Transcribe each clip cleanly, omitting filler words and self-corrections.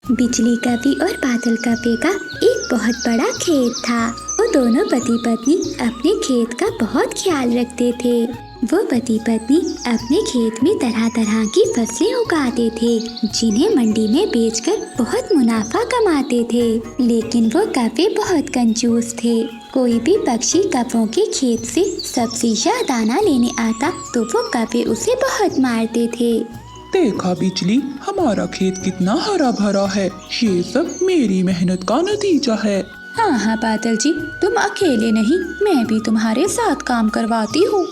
बिजली कवि और बादल कवि का एक बहुत बड़ा खेत था। वो दोनों पति पत्नी अपने खेत का बहुत ख्याल रखते थे। वो पति पत्नी अपने खेत में तरह तरह की फसलें उगाते थे, जिन्हें मंडी में बेचकर बहुत मुनाफा कमाते थे। लेकिन वो कौवे बहुत कंजूस थे। कोई भी पक्षी कौवों के खेत से सब्जियां दाना लेने आता तो वो कौवे उसे बहुत मारते थे। देखा बिजली, हमारा खेत कितना हरा भरा है। ये सब मेरी मेहनत का नतीजा है। हाँ हाँ बादल जी, तुम अकेले नहीं, मैं भी तुम्हारे साथ काम करवाती हूँ।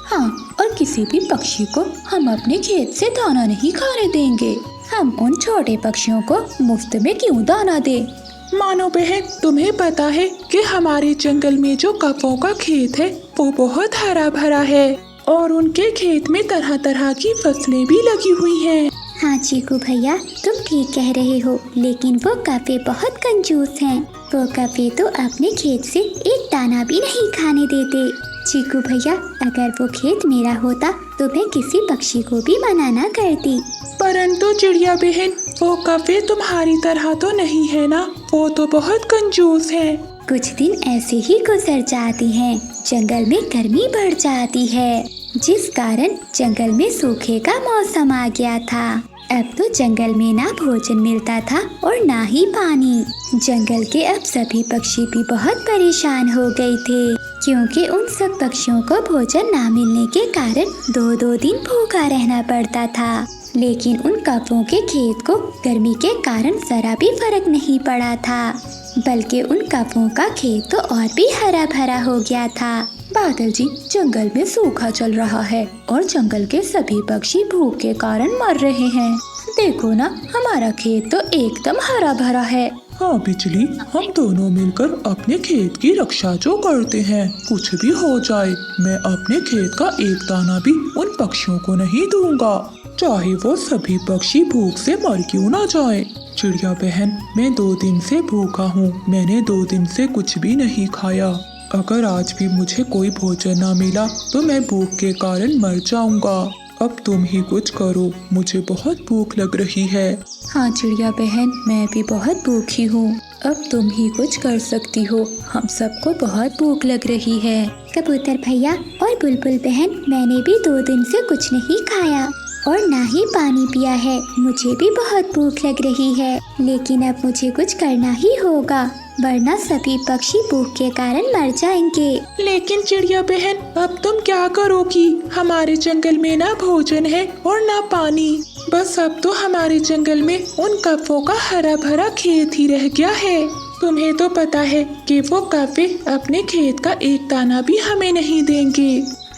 हाँ, और किसी भी पक्षी को हम अपने खेत से दाना नहीं खाने देंगे। हम उन छोटे पक्षियों को मुफ्त में क्यों दाना दें? मानो बहन, तुम्हें पता है कि हमारे जंगल में जो कौवों का खेत है वो बहुत हरा भरा है और उनके खेत में तरह तरह की फसलें भी लगी हुई हैं। हाँ चीकू भैया, तुम ठीक कह रहे हो, लेकिन वो कौवे बहुत कंजूस हैं। वो कौवे तो अपने खेत से एक दाना भी नहीं खाने देते। चीकू भैया, अगर वो खेत मेरा होता तो मैं किसी पक्षी को भी मना न करती। परंतु चिड़िया बहन, वो कौवे तुम्हारी तरह तो नहीं है ना, वो तो बहुत कंजूस है। कुछ दिन ऐसे ही गुजर जाते हैं। जंगल में गर्मी बढ़ जाती है, जिस कारण जंगल में सूखे का मौसम आ गया था। अब तो जंगल में ना भोजन मिलता था और ना ही पानी। जंगल के अब सभी पक्षी भी बहुत परेशान हो गए थे, क्योंकि उन सब पक्षियों को भोजन ना मिलने के कारण दो दिन भूखा रहना पड़ता था। लेकिन उन कौवों के खेत को गर्मी के कारण जरा भी फर्क नहीं पड़ा था, बल्कि उन कौवों का खेत तो और भी हरा भरा हो गया था। बादल जी, जंगल में सूखा चल रहा है और जंगल के सभी पक्षी भूख के कारण मर रहे हैं। देखो ना, हमारा खेत तो एकदम हरा भरा है। हाँ बिजली, हम दोनों मिलकर अपने खेत की रक्षा जो करते हैं, कुछ भी हो जाए मैं अपने खेत का एक दाना भी उन पक्षियों को नहीं दूंगा, चाहे वो सभी पक्षी भूख से मर क्यों ना जाए। चिड़िया बहन, मैं 2 दिन से भूखा हूँ। मैंने 2 दिन से कुछ भी नहीं खाया। अगर आज भी मुझे कोई भोजन ना मिला तो मैं भूख के कारण मर जाऊंगा। अब तुम ही कुछ करो, मुझे बहुत भूख लग रही है। हाँ चिड़िया बहन, मैं भी बहुत भूखी हूँ। अब तुम ही कुछ कर सकती हो, हम सबको बहुत भूख लग रही है। कबूतर भैया और बुलबुल बहन, मैंने भी 2 दिन से कुछ नहीं खाया और ना ही पानी पिया है। मुझे भी बहुत भूख लग रही है, लेकिन अब मुझे कुछ करना ही होगा, वरना सभी पक्षी भूख के कारण मर जाएंगे। लेकिन चिड़िया बहन, अब तुम क्या करोगी? हमारे जंगल में ना भोजन है और ना पानी। बस अब तो हमारे जंगल में उन कौवों का हरा भरा खेत ही रह गया है। तुम्हें तो पता है कि वो कौवे अपने खेत का एक दाना भी हमें नहीं देंगे।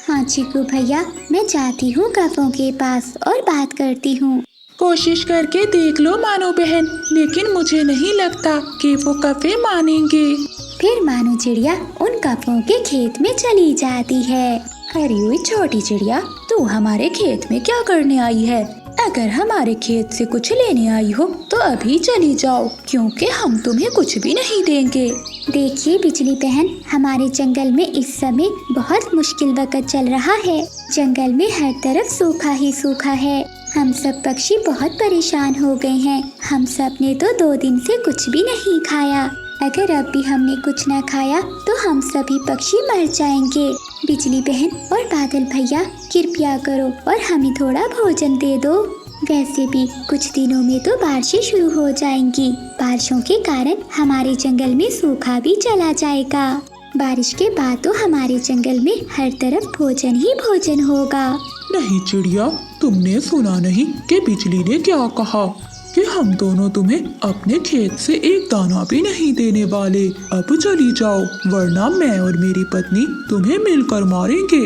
हाँ चीकू भैया, मैं जाती हूँ कौवों के पास और बात करती हूँ। कोशिश करके देख लो मानो बहन, लेकिन मुझे नहीं लगता कि वो कौवे मानेंगे। फिर मानो चिड़िया उन कौवों के खेत में चली जाती है। अरे ओए छोटी चिड़िया, तू हमारे खेत में क्या करने आई है? अगर हमारे खेत से कुछ लेने आई हो तो अभी चली जाओ, क्योंकि हम तुम्हें कुछ भी नहीं देंगे। देखिए बिजली बहन, हमारे जंगल में इस समय बहुत मुश्किल वक्त चल रहा है। जंगल में हर तरफ सूखा ही सूखा है। हम सब पक्षी बहुत परेशान हो गए हैं। हम सब ने तो 2 दिन से कुछ भी नहीं खाया। अगर अब भी हमने कुछ न खाया तो हम सभी पक्षी मर जाएंगे। बिजली बहन और बादल भैया, कृपया करो और हमें थोड़ा भोजन दे दो। वैसे भी कुछ दिनों में तो बारिशें शुरू हो जाएंगी। बारिशों के कारण हमारे जंगल में सूखा भी चला जाएगा। बारिश के बाद तो हमारे जंगल में हर तरफ भोजन ही भोजन होगा। नहीं चिड़िया, तुमने सुना नहीं कि बिजली ने क्या कहा कि हम दोनों तुम्हें अपने खेत से एक दाना भी नहीं देने वाले। अब चली जाओ, वरना मैं और मेरी पत्नी तुम्हें मिलकर मारेंगे।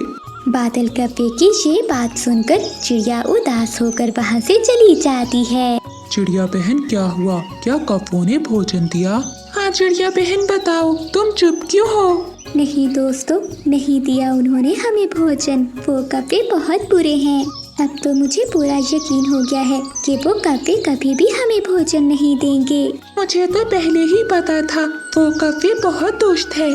बादल कौवे की ये बात सुनकर चिड़िया उदास होकर वहाँ से चली जाती है। चिड़िया बहन, क्या हुआ? क्या कौवों ने भोजन दिया? हाँ चिड़िया बहन, बताओ, तुम चुप क्यों हो? नहीं दोस्तों, नहीं दिया उन्होंने हमें भोजन। वो कौवे बहुत बुरे हैं। अब तो मुझे पूरा यकीन हो गया है कि वो कौवे कभी भी हमें भोजन नहीं देंगे। मुझे तो पहले ही पता था, वो कौवे बहुत दुष्ट है।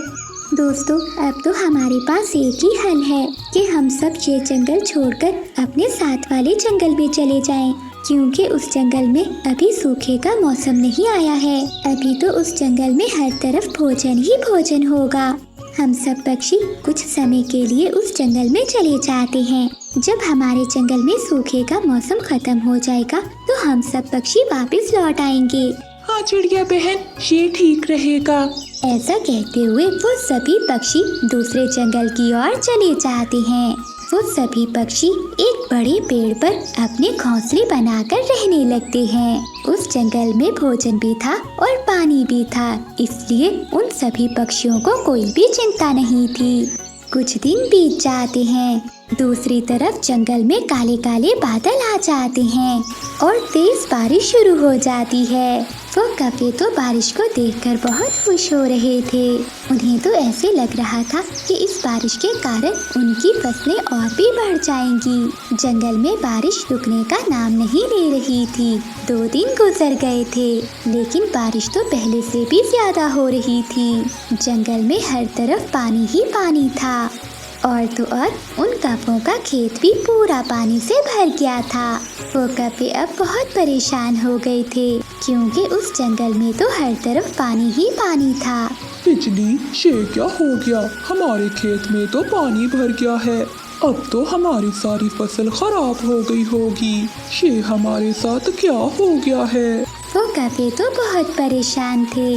दोस्तों, अब तो हमारे पास एक ही हल है कि हम सब ये जंगल छोड़कर अपने साथ वाले जंगल में चले जाएं। क्योंकि उस जंगल में अभी सूखे का मौसम नहीं आया है। अभी तो उस जंगल में हर तरफ भोजन ही भोजन होगा। हम सब पक्षी कुछ समय के लिए उस जंगल में चले जाते हैं। जब हमारे जंगल में सूखे का मौसम खत्म हो जाएगा तो हम सब पक्षी वापस लौट आएंगे। हाँ चिड़िया बहन, ये ठीक रहेगा। ऐसा कहते हुए वो सभी पक्षी दूसरे जंगल की ओर चले जाते हैं। वो सभी पक्षी एक बड़े पेड़ पर अपने घोंसले बनाकर रहने लगते हैं। उस जंगल में भोजन भी था और पानी भी था, इसलिए उन सभी पक्षियों को कोई भी चिंता नहीं थी। कुछ दिन बीत जाते हैं। दूसरी तरफ जंगल में काले काले बादल आ जाते हैं और तेज बारिश शुरू हो जाती है। वो कौवे तो बारिश को देखकर बहुत खुश हो रहे थे। उन्हें तो ऐसे लग रहा था कि इस बारिश के कारण उनकी फसलें और भी बढ़ जाएंगी। जंगल में बारिश रुकने का नाम नहीं ले रही थी। 2 दिन गुजर गए थे, लेकिन बारिश तो पहले से भी ज्यादा हो रही थी। जंगल में हर तरफ पानी ही पानी था और तो और उन कौवों का खेत भी पूरा पानी से भर गया था। वो कौवे अब बहुत परेशान हो गए थे, क्योंकि उस जंगल में तो हर तरफ पानी ही पानी था। बिजली, ये क्या हो गया? हमारे खेत में तो पानी भर गया है। अब तो हमारी सारी फसल खराब हो गई होगी। ये हमारे साथ क्या हो गया है? वो कौवे तो बहुत परेशान थे।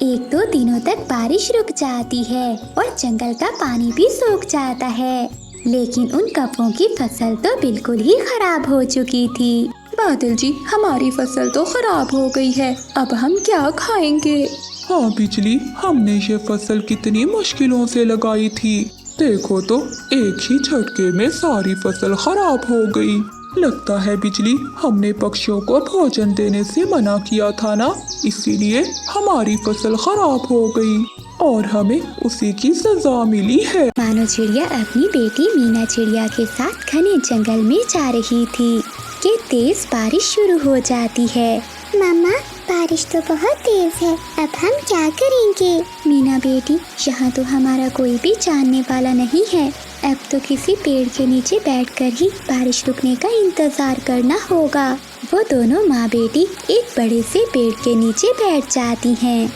1-2 दिनों तक बारिश रुक जाती है और जंगल का पानी भी सूख जाता है, लेकिन उन कौवों की फसल तो बिल्कुल ही खराब हो चुकी थी। बादल जी, हमारी फसल तो खराब हो गई है, अब हम क्या खाएंगे? हाँ बिजली, हमने ये फसल कितनी मुश्किलों से लगाई थी। देखो तो एक ही झटके में सारी फसल खराब हो गई। लगता है बिजली, हमने पक्षियों को भोजन देने से मना किया था ना, इसीलिए हमारी फसल खराब हो गई और हमें उसी की सजा मिली है। मानो चिड़िया अपनी बेटी मीना चिड़िया के साथ घने जंगल में जा रही थी कि तेज बारिश शुरू हो जाती है। मामा, बारिश तो बहुत तेज है, अब हम क्या करेंगे? मीना बेटी, यहाँ तो हमारा कोई भी जानने वाला नहीं है। अब तो किसी पेड़ के नीचे बैठकर ही बारिश रुकने का इंतजार करना होगा। वो दोनों माँ बेटी एक बड़े से पेड़ के नीचे बैठ जाती हैं।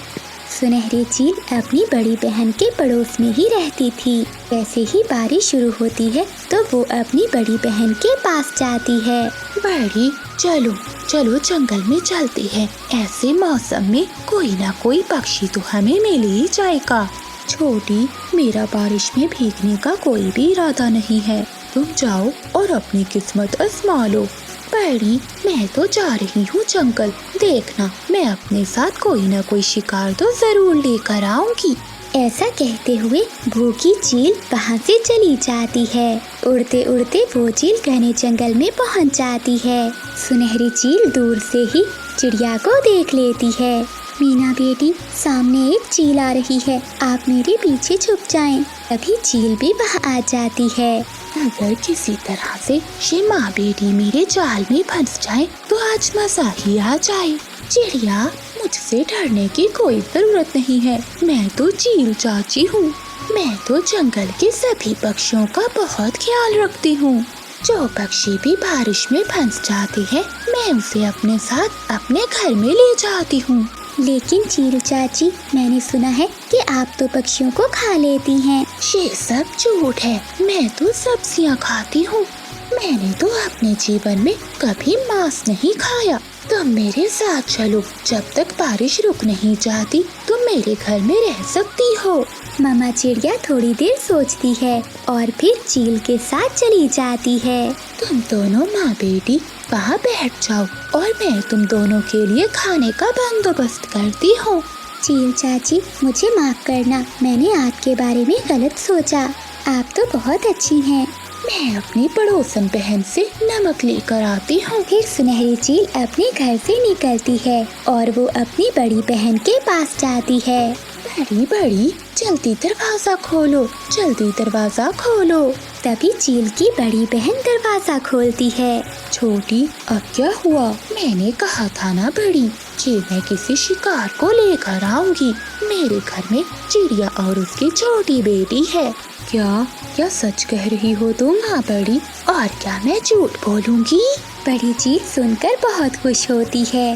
सुनहरी चील अपनी बड़ी बहन के पड़ोस में ही रहती थी। जैसे ही बारिश शुरू होती है तो वो अपनी बड़ी बहन के पास जाती है। बड़ी, चलो चलो जंगल में चलते हैं। ऐसे मौसम में कोई ना कोई पक्षी तो हमें मिल ही जाएगा। छोटी, मेरा बारिश में भीगने का कोई भी इरादा नहीं है। तुम जाओ और अपनी किस्मत आजमा लो। बड़ी, मैं तो जा रही हूँ जंगल। देखना, मैं अपने साथ कोई ना कोई शिकार तो जरूर लेकर आऊंगी। ऐसा कहते हुए भूखी चील वहाँ से चली जाती है। उड़ते उड़ते वो चील घने जंगल में पहुँच जाती है। सुनहरी चील दूर से ही चिड़िया को देख लेती है। मीना बेटी, सामने एक चील आ रही है, आप मेरे पीछे छुप जाएं। तभी चील भी वहाँ आ जाती है। अगर किसी तरह से ये माँ बेटी मेरे जाल में फंस जाए तो आज मजा ही आ जाए। चिड़िया, मुझसे डरने की कोई जरूरत नहीं है, मैं तो चील चाची हूँ। मैं तो जंगल के सभी पक्षियों का बहुत ख्याल रखती हूँ। जो पक्षी भी बारिश में फंस जाते हैं, मैं उसे अपने साथ अपने घर में ले जाती हूँ। लेकिन चील चाची, मैंने सुना है कि आप तो पक्षियों को खा लेती हैं। ये सब झूठ है, मैं तो सब्जियाँ खाती हूँ। मैंने तो अपने जीवन में कभी मांस नहीं खाया। तुम मेरे साथ चलो, जब तक बारिश रुक नहीं जाती तुम मेरे घर में रह सकती हो। मामा चिड़िया थोड़ी देर सोचती है और फिर चील के साथ चली जाती है। तुम दोनों माँ बेटी वहाँ बैठ जाओ और मैं तुम दोनों के लिए खाने का बंदोबस्त करती हूँ। चील चाची, मुझे माफ करना, मैंने आपके बारे में गलत सोचा। आप तो बहुत अच्छी हैं। मैं अपनी पड़ोसन बहन से नमक लेकर आती हूँ। फिर सुनहरी चील अपने घर से निकलती है और वो अपनी बड़ी बहन के पास जाती है। बड़ी बड़ी, जल्दी दरवाजा खोलो, जल्दी दरवाजा खोलो। तभी चील की बड़ी बहन दरवाजा खोलती है। छोटी, अब क्या हुआ? मैंने कहा था ना बड़ी कि मैं किसी शिकार को लेकर आऊंगी। मेरे घर में चिड़िया और उसकी छोटी बेटी है। क्या सच कह रही हो तुम? हाँ बड़ी, और क्या मैं झूठ बोलूंगी? बड़ी चील सुनकर बहुत खुश होती है।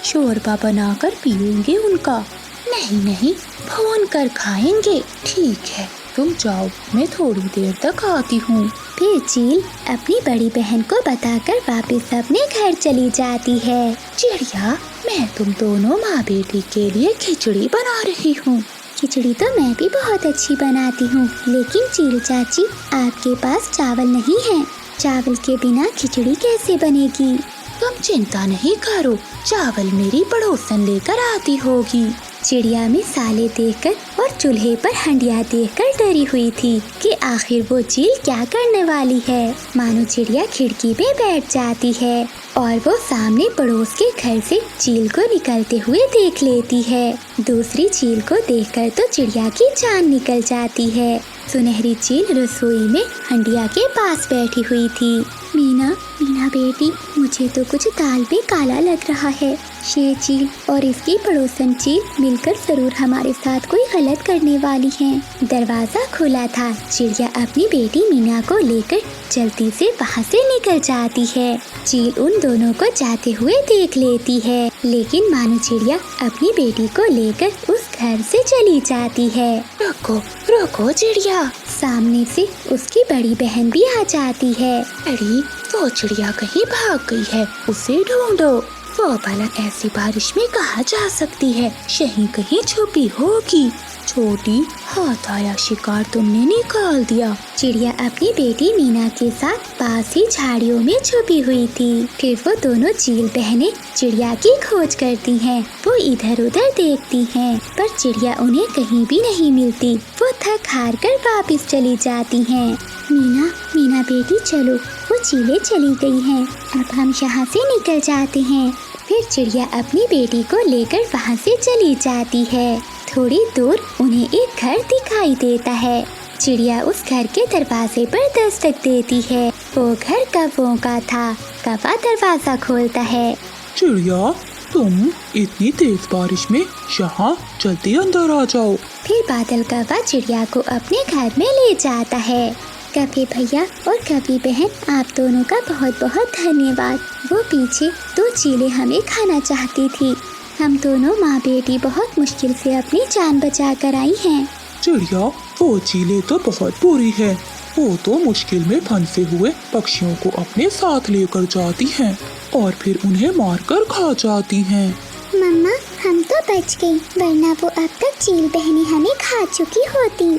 शोरबा बनाकर पिएंगे उनका। नहीं, भून कर खाएंगे। ठीक है, तुम जाओ, मैं थोड़ी देर तक आती हूँ। फिर चील अपनी बड़ी बहन को बताकर वापस अपने घर चली जाती है। चिड़िया, मैं तुम दोनों माँ बेटी के लिए खिचड़ी बना रही हूँ। खिचड़ी तो मैं भी बहुत अच्छी बनाती हूँ, लेकिन चील चाची आपके पास चावल नहीं है। चावल के बिना खिचड़ी कैसे बनेगी? तुम चिंता नहीं करो, चावल मेरी पड़ोसन लेकर आती होगी। चिड़िया मिसाले देखकर और चूल्हे पर हंडिया देखकर डरी हुई थी कि आखिर वो चील क्या करने वाली है। मानो चिड़िया खिड़की में बैठ जाती है और वो सामने पड़ोस के घर से चील को निकलते हुए देख लेती है। दूसरी चील को देखकर तो चिड़िया की जान निकल जाती है। सुनहरी चील रसोई में हंडिया के पास बैठी हुई थी। मीना बेटी, मुझे तो कुछ दाल में काला लग रहा है। शेर चील और इसकी पड़ोसन चील मिलकर जरूर हमारे साथ कोई गलत करने वाली हैं। दरवाजा खुला था। चिड़िया अपनी बेटी मीना को लेकर जल्दी से वहाँ से निकल जाती है। चील उन दोनों को जाते हुए देख लेती है, लेकिन मानो चिड़िया अपनी बेटी को लेकर उस घर से चली जाती है। रुको चिड़िया, सामने से उसकी बड़ी बहन भी आ जाती है। अरे वो चिड़िया कहीं भाग गई है, उसे ढूंढो। वो भला ऐसी बारिश में कहाँ जा सकती है? यहीं कहीं छुपी होगी। छोटी, हाथ आया शिकार तुमने निकाल दिया। चिड़िया अपनी बेटी मीना के साथ पास ही झाड़ियों में छुपी हुई थी। फिर वो दोनों चील बहनें चिड़िया की खोज करती हैं। वो इधर उधर देखती हैं, पर चिड़िया उन्हें कहीं भी नहीं मिलती। वो थक हार कर वापस चली जाती हैं। मीना बेटी चलो, वो चीलें चली गई हैं। अब हम यहाँ से निकल जाते हैं। फिर चिड़िया अपनी बेटी को लेकर वहाँ से चली जाती है। थोड़ी दूर उन्हें एक घर दिखाई देता है। चिड़िया उस घर के दरवाजे पर दस्तक देती है। वो घर कौवों का था। कौवा दरवाजा खोलता है। चिड़िया, तुम इतनी तेज बारिश में यहाँ जल्दी अंदर आ जाओ। फिर बादल कौवा चिड़िया को अपने घर में ले जाता है। कभी भैया और कभी बहन, आप दोनों का बहुत बहुत धन्यवाद। वो पीछे 2 चीलें हमें खाना चाहती थी। हम दोनों माँ बेटी बहुत मुश्किल से अपनी जान बचा कर आई हैं। चिड़िया, वो चीलें तो बहुत बुरी है। वो तो मुश्किल में फंसे हुए पक्षियों को अपने साथ लेकर जाती हैं और फिर उन्हें मारकर खा जाती हैं। मम्मा, हम तो बच गई, वरना वो अब तक चील बहनें हमें खा चुकी होती।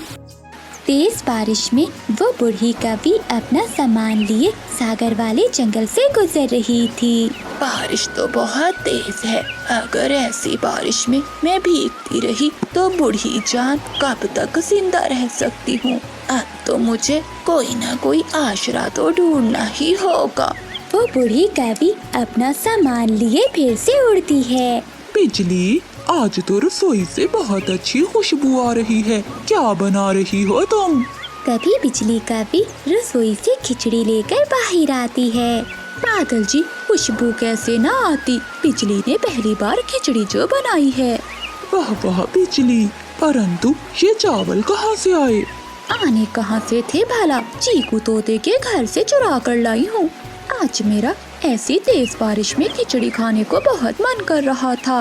तेज बारिश में वो बूढ़ी कभी अपना सामान लिए सागर वाले जंगल से गुजर रही थी। बारिश तो बहुत तेज है। अगर ऐसी बारिश में मैं भीगती रही तो बूढ़ी जान कब तक जिंदा रह सकती हूँ। अब तो मुझे कोई ना कोई आसरा तो ढूंढना ही होगा। वो बूढ़ी कभी अपना सामान लिए फिर से उड़ती है। बिजली, आज तो रसोई से बहुत अच्छी खुशबू आ रही है। क्या बना रही हो तुम? कभी बिजली कभी रसोई से खिचड़ी लेकर बाहर आती है। बादल जी, खुशबू कैसे ना आती? बिजली ने पहली बार खिचड़ी जो बनाई है। वाह बिजली, परंतु ये चावल कहाँ से आए? आने कहाँ से थे भला? चीकू तोते के घर से चुरा कर लाई हूँ। आज मेरा ऐसी तेज बारिश में खिचड़ी खाने को बहुत मन कर रहा था।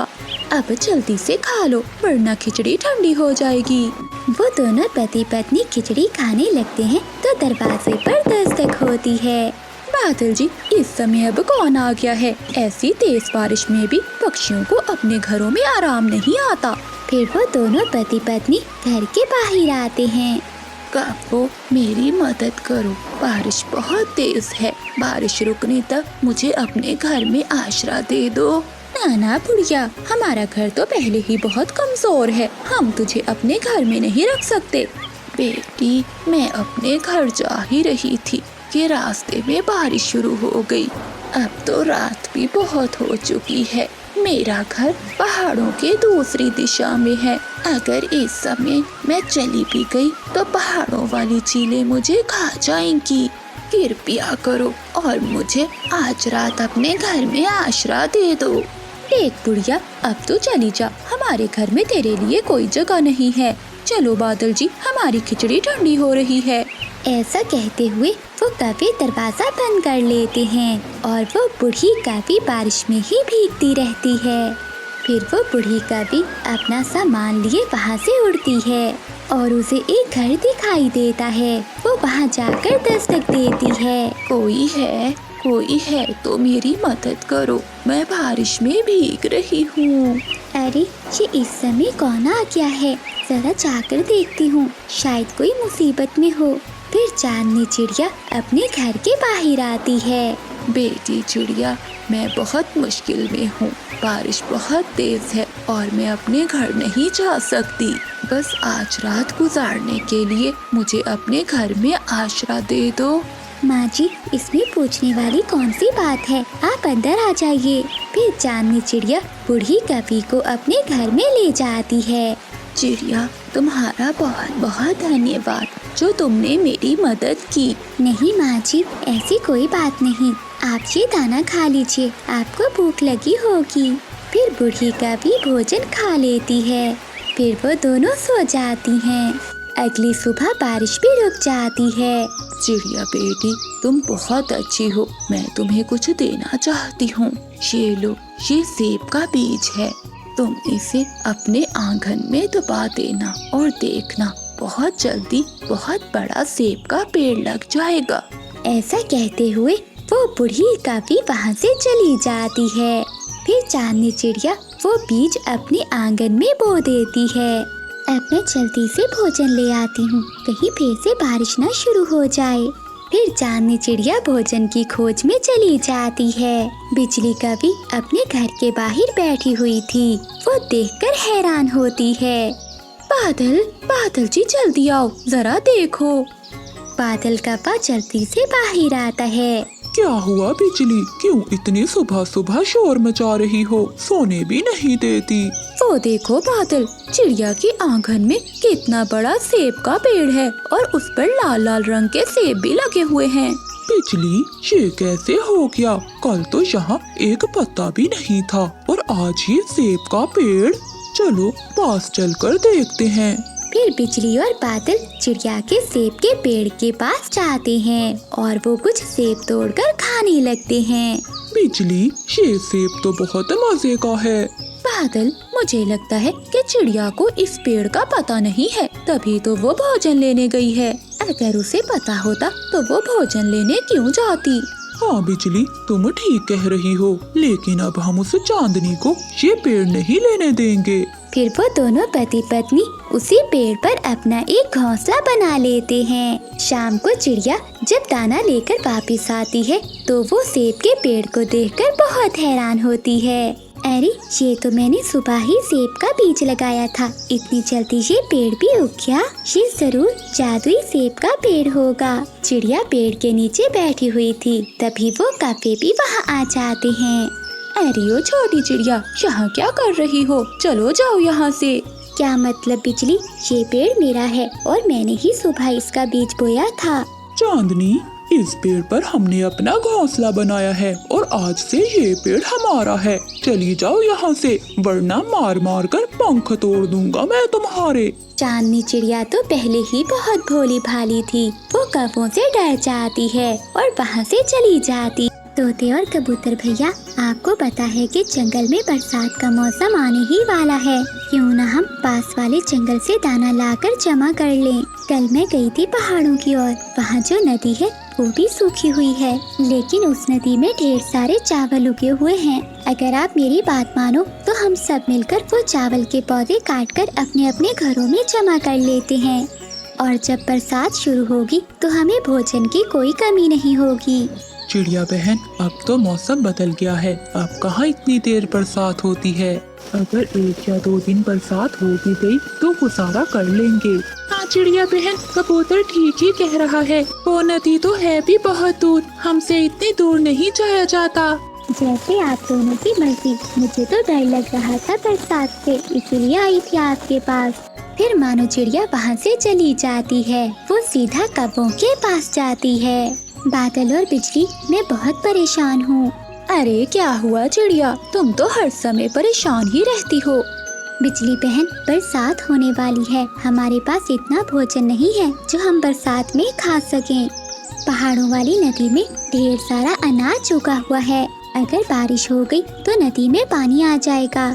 अब जल्दी से खा लो, वरना खिचड़ी ठंडी हो जाएगी। वो दोनों पति पत्नी खिचड़ी खाने लगते हैं तो दरवाजे पर दस्तक होती है। बादल जी, इस समय अब कौन आ गया है? ऐसी तेज बारिश में भी पक्षियों को अपने घरों में आराम नहीं आता। फिर वो दोनों पति पत्नी घर के बाहर आते हैं। कौवों, मेरी मदद करो, बारिश बहुत तेज है। बारिश रुकने तक मुझे अपने घर में आश्रय दे दो। ना बुढ़िया, हमारा घर तो पहले ही बहुत कमजोर है, हम तुझे अपने घर में नहीं रख सकते। बेटी, मैं अपने घर जा ही रही थी कि रास्ते में बारिश शुरू हो गई। अब तो रात भी बहुत हो चुकी है। मेरा घर पहाड़ों के दूसरी दिशा में है। अगर इस समय मैं चली भी गई तो पहाड़ों वाली चीलें मुझे खा जाएंगी। कृपया करो और मुझे आज रात अपने घर में आश्रय दे दो। देख बुढ़िया, अब तो चली जा, हमारे घर में तेरे लिए कोई जगह नहीं है। चलो बादल जी, हमारी खिचड़ी ठंडी हो रही है। ऐसा कहते हुए वो कभी दरवाजा बंद कर लेते हैं और वो बूढ़ी कभी बारिश में ही भीगती रहती है। फिर वो बूढ़ी कभी अपना सामान लिए वहाँ से उड़ती है और उसे एक घर दिखाई देता है। वो वहाँ जाकर दस्तक देती है। कोई है तो मेरी मदद करो, मैं बारिश में भीग रही हूँ। अरे ये इस समय कौन आ गया है, जरा जाकर देखती हूँ, शायद कोई मुसीबत में हो। फिर चांदनी चिड़िया अपने घर के बाहर आती है। बेटी चिड़िया, मैं बहुत मुश्किल में हूँ, बारिश बहुत तेज है और मैं अपने घर नहीं जा सकती। बस आज रात गुजारने के लिए मुझे अपने घर में आश्रय दे दो। माँ जी, इसमें पूछने वाली कौन सी बात है, आप अंदर आ जाइए। फिर चांदनी चिड़िया बूढ़ी कभी को अपने घर में ले जाती है। चिड़िया, तुम्हारा बहुत बहुत धन्यवाद जो तुमने मेरी मदद की। नहीं माँ जी, ऐसी कोई बात नहीं, आप ये दाना खा लीजिए, आपको भूख लगी होगी। फिर बूढ़ी कभी भोजन खा लेती है। फिर वो दोनों सो जाती हैं। अगली सुबह बारिश भी रुक जाती है। चिड़िया बेटी, तुम बहुत अच्छी हो, मैं तुम्हें कुछ देना चाहती हूँ। ये लो, ये सेब का बीज है, तुम इसे अपने आंगन में दबा देना और देखना बहुत जल्दी बहुत बड़ा सेब का पेड़ लग जाएगा। ऐसा कहते हुए वो बूढ़ी कभी वहाँ से चली जाती है। फिर चांदनी चिड़िया वो बीज अपने आंगन में बो देती है। अब मैं जल्दी से भोजन ले आती हूँ, कहीं फिर से बारिश न शुरू हो जाए। फिर चांदनी चिड़िया भोजन की खोज में चली जाती है। बिजली कभी अपने घर के बाहर बैठी हुई थी। वो देखकर हैरान होती है। बादल जी जल्दी आओ, जरा देखो। बादल कप्पा जल्दी से बाहर आता है। क्या हुआ बिजली, क्यों इतनी सुबह सुबह शोर मचा रही हो, सोने भी नहीं देती? वो देखो बादल, चिड़िया के आंगन में कितना बड़ा सेब का पेड़ है और उस पर लाल लाल रंग के सेब भी लगे हुए हैं। बिजली, ये कैसे हो गया? कल तो यहाँ एक पत्ता भी नहीं था और आज ये सेब का पेड़। चलो पास चलकर देखते हैं। फिर बिजली और बादल चिड़िया के सेब के पेड़ के पास जाते हैं और वो कुछ सेब तोड़कर खाने लगते हैं। बिजली, ये सेब तो बहुत मजे का है। बादल, मुझे लगता है कि चिड़िया को इस पेड़ का पता नहीं है, तभी तो वो भोजन लेने गई है। अगर उसे पता होता तो वो भोजन लेने क्यों जाती? हाँ बिजली, तुम ठीक कह रही हो, लेकिन अब हम उस चांदनी को ये पेड़ नहीं लेने देंगे। फिर वो दोनों पति पत्नी उसी पेड़ पर अपना एक घोंसला बना लेते हैं। शाम को चिड़िया जब दाना लेकर वापस आती है तो वो सेब के पेड़ को देखकर बहुत हैरान होती है। अरे, ये तो मैंने सुबह ही सेब का बीज लगाया था, इतनी जल्दी ये पेड़ भी उग गया। ये जरूर जादुई सेब का पेड़ होगा। चिड़िया पेड़ के नीचे बैठी हुई थी, तभी वो कप्पे भी वहाँ आ जाते हैं। अरे ओ छोटी चिड़िया, यहाँ क्या कर रही हो? चलो जाओ यहाँ से। क्या मतलब बिजली, ये पेड़ मेरा है और मैंने ही सुबह इसका बीज बोया था। चांदनी, इस पेड़ पर हमने अपना घोंसला बनाया है और आज से ये पेड़ हमारा है। चली जाओ यहाँ से, वरना मार मार कर पंख तोड़ दूंगा मैं तुम्हारे। चांदनी चिड़िया तो पहले ही बहुत भोली भाली थी, वो कौवों से डर जाती है और वहाँ से चली जाती। तोते और कबूतर भैया, आपको पता है कि जंगल में बरसात का मौसम आने ही वाला है, क्यों न हम पास वाले जंगल से दाना लाकर जमा कर लें। कल मैं गई थी पहाड़ों की ओर, वहाँ जो नदी है वो भी सूखी हुई है, लेकिन उस नदी में ढेर सारे चावल उगे हुए हैं। अगर आप मेरी बात मानो तो हम सब मिलकर वो चावल के पौधे काटकर अपने अपने घरों में जमा कर लेते हैं, और जब बरसात शुरू होगी तो हमें भोजन की कोई कमी नहीं होगी। चिड़िया बहन, अब तो मौसम बदल गया है, अब कहाँ इतनी देर बरसात होती है। अगर 1 या 2 दिन बरसात हो भी गई तो गुजारा कर लेंगे। हाँ चिड़िया बहन, कबूतर ठीक ही कह रहा है, वो नदी तो है भी बहुत दूर, हमसे इतनी दूर नहीं जाया जाता। जैसे आप दोनों की मर्जी, मुझे तो डर लग रहा था बरसात से, इसीलिए आई थी आपके पास। फिर मानो चिड़िया वहाँ से चली जाती है, वो सीधा कौवों के पास जाती है। बादल और बिजली, मैं बहुत परेशान हूँ। अरे क्या हुआ चिड़िया, तुम तो हर समय परेशान ही रहती हो। बिजली बहन, बरसात होने वाली है, हमारे पास इतना भोजन नहीं है जो हम बरसात में खा सकें। पहाड़ों वाली नदी में ढेर सारा अनाज उगा हुआ है। अगर बारिश हो गई तो नदी में पानी आ जाएगा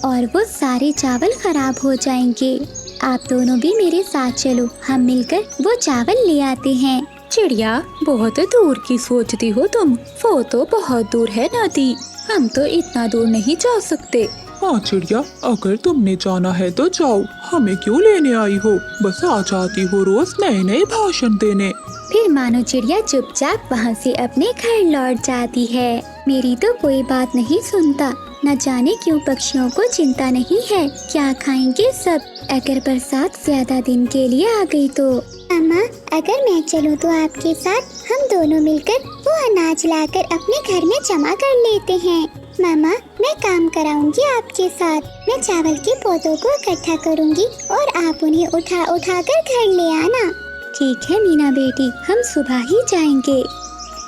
और वो सारे चावल खराब हो जाएंगे। आप दोनों भी मेरे साथ चलो, हम मिलकर वो चावल ले आते हैं। चिड़िया, बहुत दूर की सोचती हो तुम। वो तो बहुत दूर है नदी, हम तो इतना दूर नहीं जा सकते। हाँ चिड़िया, अगर तुमने जाना है तो जाओ, हमें क्यों लेने आई हो? बस आ जाती हो रोज नए नए भाषण देने। फिर मानो चिड़िया चुपचाप वहाँ से अपने घर लौट जाती है। मेरी तो कोई बात नहीं सुनता, न जाने क्यों पक्षियों को चिंता नहीं है क्या खाएंगे सब। अगर बरसात ज्यादा दिन के लिए आ गई तो मामा, अगर मैं चलूं तो आपके साथ हम दोनों मिलकर वो अनाज लाकर अपने घर में जमा कर लेते हैं। मामा, मैं काम कराऊंगी आपके साथ। मैं चावल के पौधों को इकट्ठा करूंगी और आप उन्हें उठा उठा कर घर ले आना। ठीक है मीना बेटी, हम सुबह ही जाएंगे।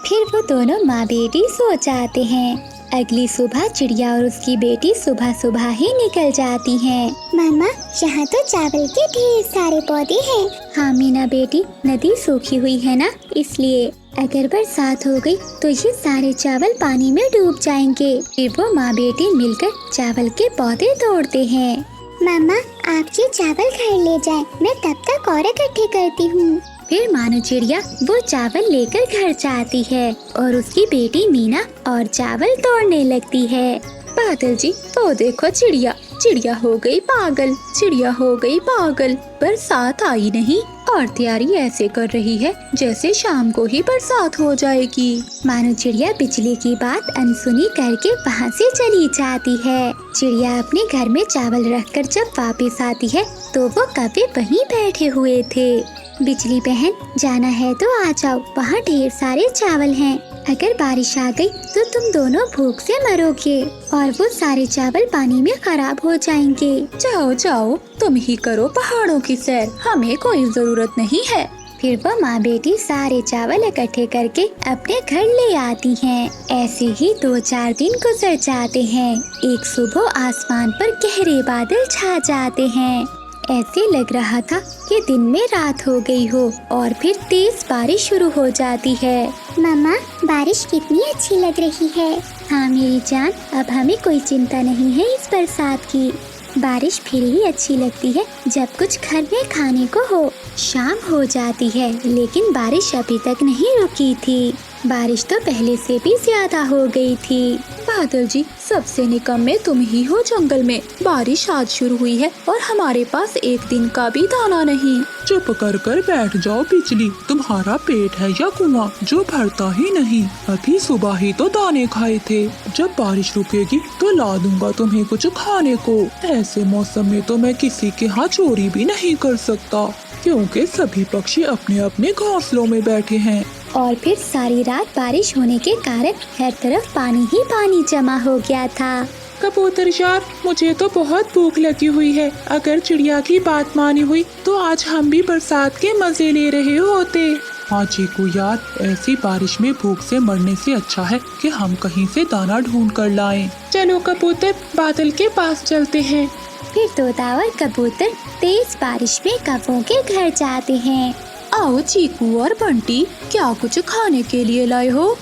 फिर वो दोनों माँ बेटी सो जाते हैं। अगली सुबह चिड़िया और उसकी बेटी सुबह सुबह ही निकल जाती हैं। मामा, यहाँ तो चावल के ढेर सारे पौधे हैं। हाँ मीना बेटी, नदी सूखी हुई है ना, इसलिए अगर बरसात हो गई तो ये सारे चावल पानी में डूब जाएंगे। फिर वो माँ बेटी मिलकर चावल के पौधे तोड़ते हैं। मामा, आप ये चावल घर ले जाएं, मैं तब तक और इकट्ठे करती हूँ। फिर मानो चिड़िया वो चावल लेकर घर जाती है और उसकी बेटी मीना और चावल तोड़ने लगती है। बादल जी, वो देखो चिड़िया, चिड़िया हो गई पागल, चिड़िया हो गई पागल। बरसात आई नहीं और तैयारी ऐसे कर रही है जैसे शाम को ही बरसात हो जाएगी। मानो चिड़िया बिजली की बात अनसुनी करके वहाँ से चली जाती है। चिड़िया अपने घर में चावल रखकर जब वापस आती है तो वो कभी वहीं बैठे हुए थे। बिजली बहन, जाना है तो आ जाओ, वहाँ ढेर सारे चावल हैं। अगर बारिश आ गई तो तुम दोनों भूख से मरोगे और वो सारे चावल पानी में खराब हो जाएंगे। जाओ जाओ, तुम ही करो पहाड़ों की सैर, हमें कोई जरूरत नहीं है। फिर वो माँ बेटी सारे चावल इकट्ठे करके अपने घर ले आती हैं। ऐसे ही 2-4 दिन गुजर जाते हैं। एक सुबह आसमान पर गहरे बादल छा जाते हैं। ऐसे लग रहा था कि दिन में रात हो गई हो और फिर तेज बारिश शुरू हो जाती है। मामा, बारिश कितनी अच्छी लग रही है। हाँ मेरी जान, अब हमें कोई चिंता नहीं है इस बरसात की। बारिश फिर ही अच्छी लगती है जब कुछ घर में खाने को हो। शाम हो जाती है लेकिन बारिश अभी तक नहीं रुकी थी। बारिश तो पहले से भी ज्यादा हो गई थी। बादल जी, सबसे निकम्मे तुम ही हो जंगल में। बारिश आज शुरू हुई है और हमारे पास एक दिन का भी दाना नहीं। चुप कर कर बैठ जाओ बिजली, तुम्हारा पेट है या कुआं जो भरता ही नहीं। अभी सुबह ही तो दाने खाए थे। जब बारिश रुकेगी तो ला दूंगा तुम्हें कुछ खाने को। ऐसे मौसम में तो मैं किसी के यहाँ चोरी भी नहीं कर सकता क्योंकि सभी पक्षी अपने अपने घोंसलों में बैठे हैं। और फिर सारी रात बारिश होने के कारण हर तरफ पानी ही पानी जमा हो गया था। कबूतर यार, मुझे तो बहुत भूख लगी हुई है। अगर चिड़िया की बात मानी हुई तो आज हम भी बरसात के मजे ले रहे होते। हाँ चीकू यार, ऐसी बारिश में भूख से मरने से अच्छा है कि हम कहीं से दाना ढूंढ कर लाएं। चलो कबूतर, बादल के पास चलते हैं। फिर तोता और कबूतर तेज बारिश में कौवों के घर जाते हैं। आओ चीकू और बंटी, क्या कुछ खाने के लिए लाए हो?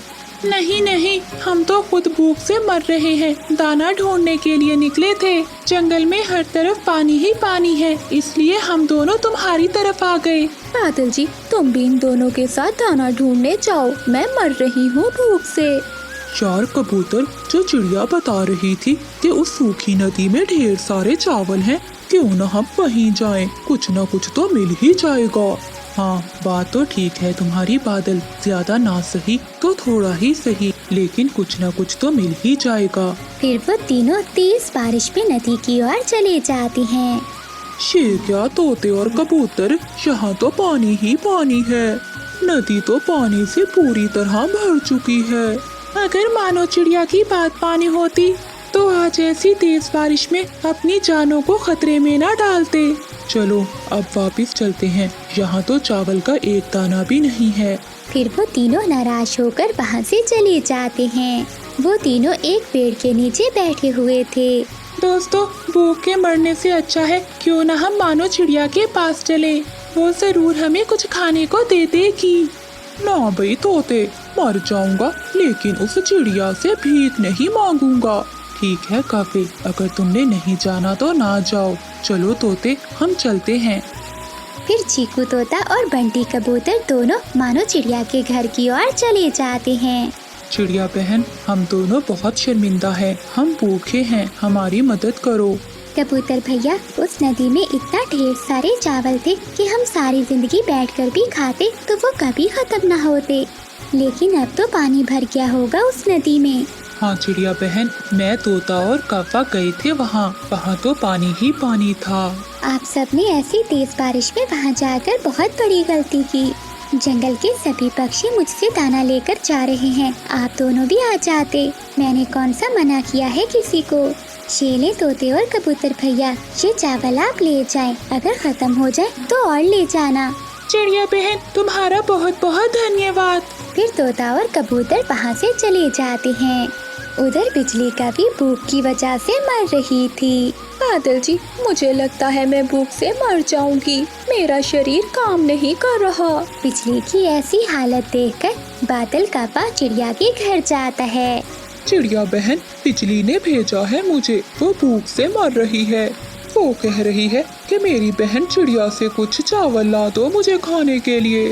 नहीं नहीं, हम तो खुद भूख से मर रहे हैं। दाना ढूंढने के लिए निकले थे। जंगल में हर तरफ पानी ही पानी है, इसलिए हम दोनों तुम्हारी तरफ आ गए। बादल जी, तुम भी इन दोनों के साथ दाना ढूंढने जाओ, मैं मर रही हूँ भूख से। चार कबूतर, जो चिड़िया बता रही थी कि उस सूखी नदी में ढेर सारे चावल हैं, क्यों न हम वहीं जाएं, कुछ न कुछ तो मिल ही जाएगा। हाँ, बात तो ठीक है तुम्हारी बादल, ज्यादा ना सही तो थोड़ा ही सही, लेकिन कुछ न कुछ तो मिल ही जाएगा। फिर वो तीनों तेज बारिश में नदी की ओर चले जाते हैं। शेर क्या, तोते और कबूतर, यहाँ तो पानी ही पानी है। नदी तो पानी से पूरी तरह भर चुकी है। अगर मानो चिड़िया की बात पानी होती तो आज ऐसी तेज बारिश में अपनी जानों को खतरे में ना डालते। चलो अब वापस चलते हैं, यहाँ तो चावल का एक दाना भी नहीं है। फिर वो तीनों नाराज होकर वहाँ से चले जाते हैं। वो तीनों एक पेड़ के नीचे बैठे हुए थे। दोस्तों, भूख के मरने से अच्छा है क्यों ना हम मानो चिड़िया के पास चले, वो जरूर हमें कुछ खाने को दे देगी। ना भाई तोते, मर जाऊंगा लेकिन उस चिड़िया से भीख नहीं मांगूंगा। ठीक है कव्वे, अगर तुमने नहीं जाना तो ना जाओ। चलो तोते, हम चलते हैं। फिर चीकू तोता और बंटी कबूतर दोनों मानो चिड़िया के घर की ओर चले जाते हैं। चिड़िया बहन, हम दोनों बहुत शर्मिंदा हैं, हम भूखे हैं, हमारी मदद करो। कबूतर भैया, उस नदी में इतना ढेर सारे चावल थे कि हम सारी जिंदगी बैठकर भी खाते तो वो कभी खत्म ना होते, लेकिन अब तो पानी भर गया होगा उस नदी में। हाँ चिड़िया बहन, मैं तोता और कौवा गए थे वहाँ तो पानी ही पानी था। आप सबने ऐसी तेज बारिश में वहाँ जाकर बहुत बड़ी गलती की। जंगल के सभी पक्षी मुझसे दाना लेकर जा रहे हैं, आप दोनों भी आ जाते। मैंने कौन सा मना किया है किसी को। शेले, तोते और कबूतर भैया, ये चावल आप ले जाएं, अगर खत्म हो जाए तो और ले जाना। चिड़िया बहन, तुम्हारा बहुत बहुत धन्यवाद। फिर तोता और कबूतर वहाँ से चले जाते हैं। उधर बिजली का भी भूख की वजह से मर रही थी। बादल जी, मुझे लगता है मैं भूख से मर जाऊंगी, मेरा शरीर काम नहीं कर रहा। बिजली की ऐसी हालत देखकर बादल कौवा चिड़िया के घर जाता है। चिड़िया बहन, बिजली ने भेजा है मुझे, वो भूख से मर रही है। वो कह रही है कि मेरी बहन चिड़िया से कुछ चावल ला दो मुझे खाने के लिए।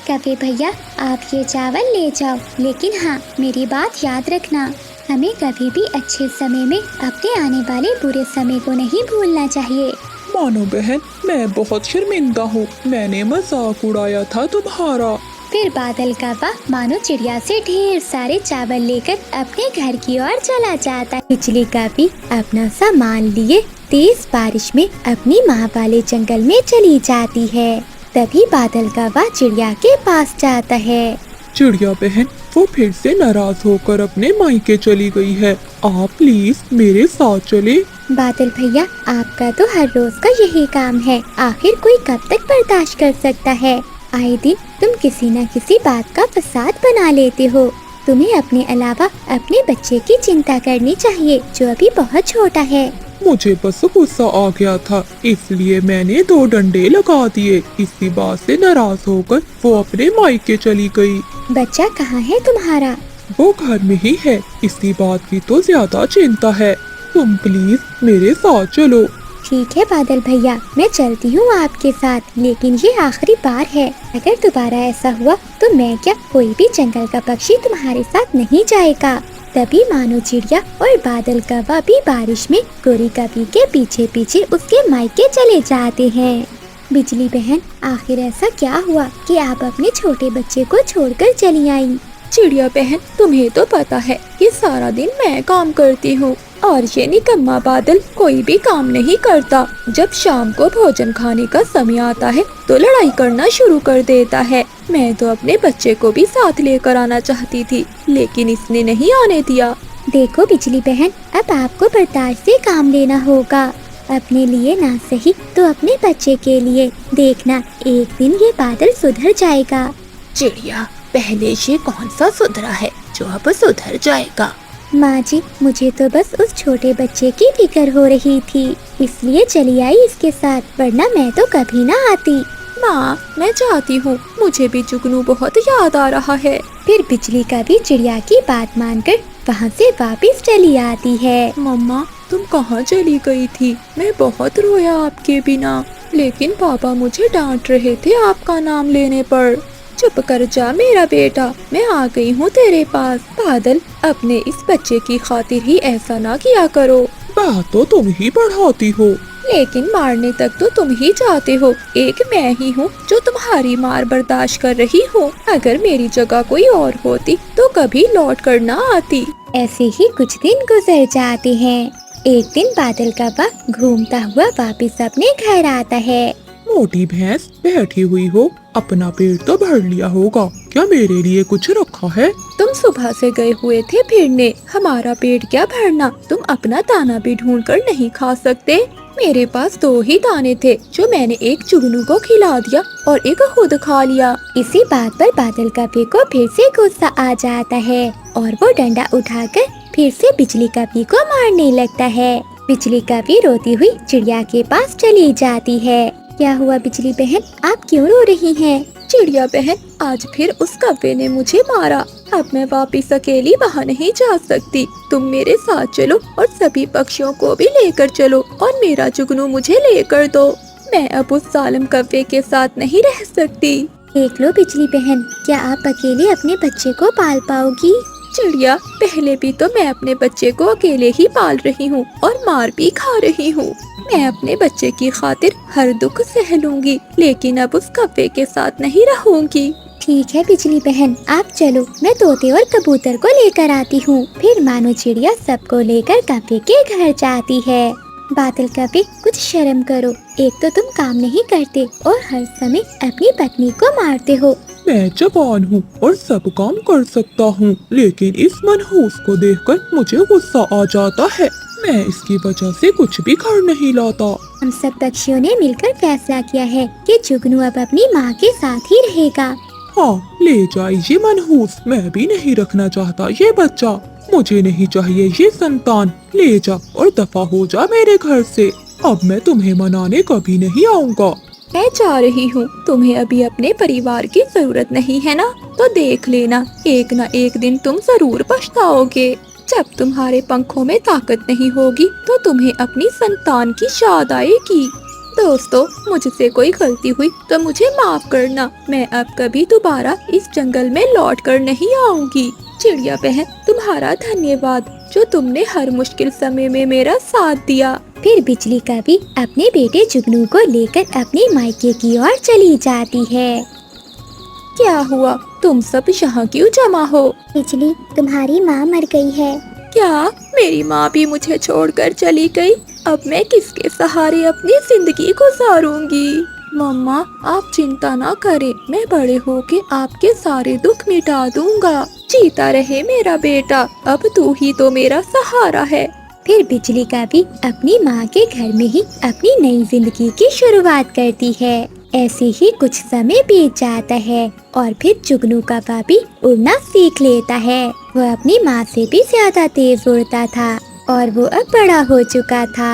कौवे भैया, आप ये चावल ले जाओ, लेकिन हाँ, मेरी बात याद रखना, हमें कभी भी अच्छे समय में अपने आने वाले बुरे समय को नहीं भूलना चाहिए। मानो बहन, मैं बहुत शर्मिंदा हूँ, मैंने मजाक उड़ाया था तुम्हारा। फिर बादल कौवा मानो चिड़िया से ढेर सारे चावल लेकर अपने घर की ओर चला जाता है। बिजली का भी अपना सामान लिए तेज बारिश में अपनी माँ वाले जंगल में चली जाती है। तभी बादल कौवा चिड़िया के पास जाता है। चिड़िया बहन, वो फिर से नाराज होकर अपने मायके चली गई है, आप प्लीज मेरे साथ चले। बादल भैया, आपका तो हर रोज का यही काम है, आखिर कोई कब तक बर्दाश्त कर सकता है। आए दिन तुम किसी न किसी बात का फसाद बना लेते हो। तुम्हें अपने अलावा अपने बच्चे की चिंता करनी चाहिए, जो अभी बहुत छोटा है। मुझे बस गुस्सा आ गया था, इसलिए मैंने 2 डंडे लगा दिए। इसी बात से नाराज होकर वो अपने मायके चली गई। बच्चा कहाँ है तुम्हारा? वो घर में ही है, इसी बात की तो ज्यादा चिंता है। तुम प्लीज मेरे साथ चलो। ठीक है बादल भैया, मैं चलती हूँ आपके साथ, लेकिन ये आखिरी बार है। अगर दोबारा ऐसा हुआ तो मैं क्या, कोई भी जंगल का पक्षी तुम्हारे साथ नहीं जाएगा। तभी मानो चिड़िया और बादल कौवा भी बारिश में गोरी कभी के पीछे पीछे उसके मायके चले जाते हैं। बिजली बहन, आखिर ऐसा क्या हुआ कि आप अपने छोटे बच्चे को छोड़कर चली आई? चिड़िया बहन, तुम्हें तो पता है कि सारा दिन मैं काम करती हूँ और ये निकम्मा बादल कोई भी काम नहीं करता। जब शाम को भोजन खाने का समय आता है तो लड़ाई करना शुरू कर देता है। मैं तो अपने बच्चे को भी साथ लेकर आना चाहती थी, लेकिन इसने नहीं आने दिया। देखो बिजली बहन, अब आपको बर्दाश्त से काम लेना होगा, अपने लिए ना सही तो अपने बच्चे के लिए। देखना, एक दिन ये बादल सुधर जाएगा। चिड़िया, पहले ये कौन सा सुधरा है जो अब सुधर जाएगा? माँ जी, मुझे तो बस उस छोटे बच्चे की फिक्र हो रही थी, इसलिए चली आई इसके साथ, वरना मैं तो कभी ना आती। माँ, मैं चाहती हूँ, मुझे भी जुगनू बहुत याद आ रहा है। फिर बिजली का भी चिड़िया की बात मानकर वहाँ से वापस चली आती है। मम्मा, तुम कहाँ चली गई थी? मैं बहुत रोया आपके बिना, लेकिन पापा मुझे डांट रहे थे आपका नाम लेने पर। चुप कर जा मेरा बेटा, मैं आ गई हूँ तेरे पास। बादल, अपने इस बच्चे की खातिर ही ऐसा ना किया करो। बात तो तुम ही बढ़ाती हो, लेकिन मारने तक तो तुम ही जाते हो। एक मैं ही हूँ जो तुम्हारी मार बर्दाश्त कर रही हूँ। अगर मेरी जगह कोई और होती तो कभी लौट कर ना आती। ऐसे ही कुछ दिन गुजर जाते हैं। एक दिन बादल कौवा घूमता हुआ वापस अपने घर आता है। मोटी भैंस, बैठी हुई हो, अपना पेट तो भर लिया होगा, क्या मेरे लिए कुछ रखा है? तुम सुबह से गए हुए थे फिरने, हमारा पेट क्या भरना? तुम अपना दाना भी ढूंढ कर नहीं खा सकते? मेरे पास 2 ही दाने थे, जो मैंने एक जुगनू को खिला दिया और एक खुद खा लिया। इसी बात पर बादल कौवे को फिर से गुस्सा आ जाता है और वो डंडा उठाकर फिर से बिजली कौवे को मारने लगता है। बिजली कौवी रोती हुई चिड़िया के पास चली जाती है। क्या हुआ बिजली बहन, आप क्यों रो रही हैं? चिड़िया बहन, आज फिर उस कौवे ने मुझे मारा। अब मैं वापिस अकेली वहाँ नहीं जा सकती। तुम मेरे साथ चलो और सभी पक्षियों को भी लेकर चलो और मेरा जुगनू मुझे लेकर दो। मैं अब उस जालिम कौवे के साथ नहीं रह सकती। देख लो बिजली बहन, क्या आप अकेले अपने बच्चे को पाल पाओगी? चिड़िया, पहले भी तो मैं अपने बच्चे को अकेले ही पाल रही हूँ और मार भी खा रही हूँ। मैं अपने बच्चे की खातिर हर दुख सह लूंगी, लेकिन अब उस कौवे के साथ नहीं रहूंगी। ठीक है बिजली बहन, आप चलो, मैं तोते और कबूतर को लेकर आती हूँ। फिर मानो चिड़िया सबको लेकर कौवे के घर जाती है। बादल कौवे, कुछ शर्म करो, एक तो तुम काम नहीं करते और हर समय अपनी पत्नी को मारते हो। मैं जवान हूँ और सब काम कर सकता हूँ, लेकिन इस मनहूस को देखकर मुझे गुस्सा आ जाता है। मैं इसकी वजह से कुछ भी घर नहीं लाता। हम सब पक्षियों ने मिलकर फैसला किया है कि जुगनू अब अपनी माँ के साथ ही रहेगा। हाँ, ले जाइए मनहूस, मैं भी नहीं रखना चाहता ये बच्चा। मुझे नहीं चाहिए ये संतान। ले जा और दफा हो जा मेरे घर से। अब मैं तुम्हें मनाने कभी नहीं आऊँगा। मैं जा रही हूँ। तुम्हें अभी अपने परिवार की जरूरत नहीं है ना? तो देख लेना, एक न एक दिन तुम जरूर पछताओगे। जब तुम्हारे पंखों में ताकत नहीं होगी तो तुम्हें अपनी संतान की याद आएगी। दोस्तों, मुझसे कोई गलती हुई तो मुझे माफ करना। मैं अब कभी दोबारा इस जंगल में लौट कर नहीं आऊंगी। चिड़िया बहन, तुम्हारा धन्यवाद जो तुमने हर मुश्किल समय में मेरा साथ दिया। फिर बिजली कौवी अपने बेटे जुगनू को लेकर अपने मायके की ओर चली जाती है। क्या हुआ? तुम सब यहाँ क्यों जमा हो? बिजली, तुम्हारी माँ मर गई है। क्या मेरी माँ भी मुझे छोड़कर चली गई? अब मैं किसके सहारे अपनी जिंदगी गुजारूंगी? मम्मा, आप चिंता ना करें, मैं बड़े होके आपके सारे दुख मिटा दूंगा। जीता रहे मेरा बेटा, अब तू ही तो मेरा सहारा है। फिर बिजली कौवी अपनी माँ के घर में ही अपनी नई जिंदगी की शुरुआत करती है। ऐसे ही कुछ समय बीत जाता है और फिर जुगनू कौवा भी उड़ना सीख लेता है। वह अपनी माँ से भी ज्यादा तेज उड़ता था और वो अब बड़ा हो चुका था।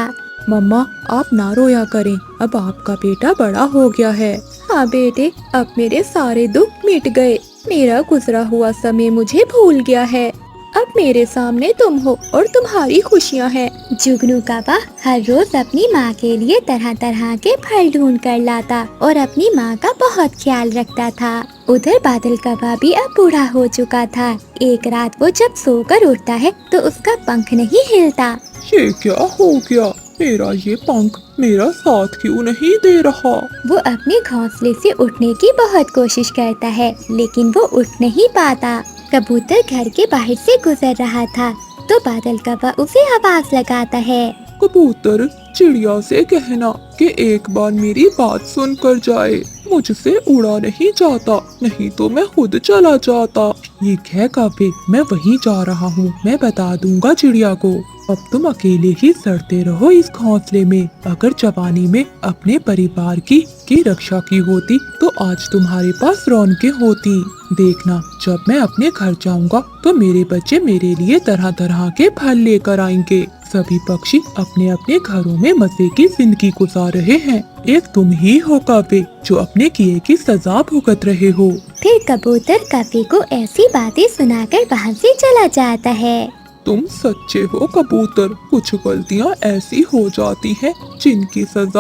मम्मा, आप ना रोया करें, अब आपका बेटा बड़ा हो गया है। हाँ बेटे, अब मेरे सारे दुख मिट गए। मेरा गुजरा हुआ समय मुझे भूल गया है। अब मेरे सामने तुम हो और तुम्हारी खुशियाँ हैं। जुगनू कौवा हर रोज अपनी माँ के लिए तरह तरह के फल ढूंढ कर लाता और अपनी माँ का बहुत ख्याल रखता था। उधर बादल कौवा भी अब बूढ़ा हो चुका था। एक रात वो जब सोकर उठता है तो उसका पंख नहीं हिलता। ये क्या हो गया? मेरा ये पंख मेरा साथ क्यों नहीं दे रहा? वो अपने घोंसले से उठने की बहुत कोशिश करता है, लेकिन वो उठ नहीं पाता। कबूतर घर के बाहर से गुजर रहा था तो बादल कौवा उसे आवाज लगाता है। कबूतर, चिड़िया से कहना कि एक बार मेरी बात सुनकर जाए। मुझसे उड़ा नहीं जाता, नहीं तो मैं खुद चला जाता। ये कह कौवे, मैं वहीं जा रहा हूँ, मैं बता दूंगा चिड़िया को। अब तुम अकेले ही सड़ते रहो इस घोंसले में। अगर जवानी में अपने परिवार की रक्षा की होती तो आज तुम्हारे पास रौनकें होती। देखना, जब मैं अपने घर जाऊंगा तो मेरे बच्चे मेरे लिए तरह तरह के फल लेकर आएंगे। सभी पक्षी अपने अपने घरों में मजे की जिंदगी गुजार रहे हैं। एक तुम ही हो कौवे जो अपने किए की सजा भुगत रहे हो। फिर कबूतर कौवे को ऐसी बातें सुनाकर वहाँ से चला जाता है। तुम सच्चे हो कबूतर, कुछ गलतियाँ ऐसी हो जाती हैं जिनकी सजा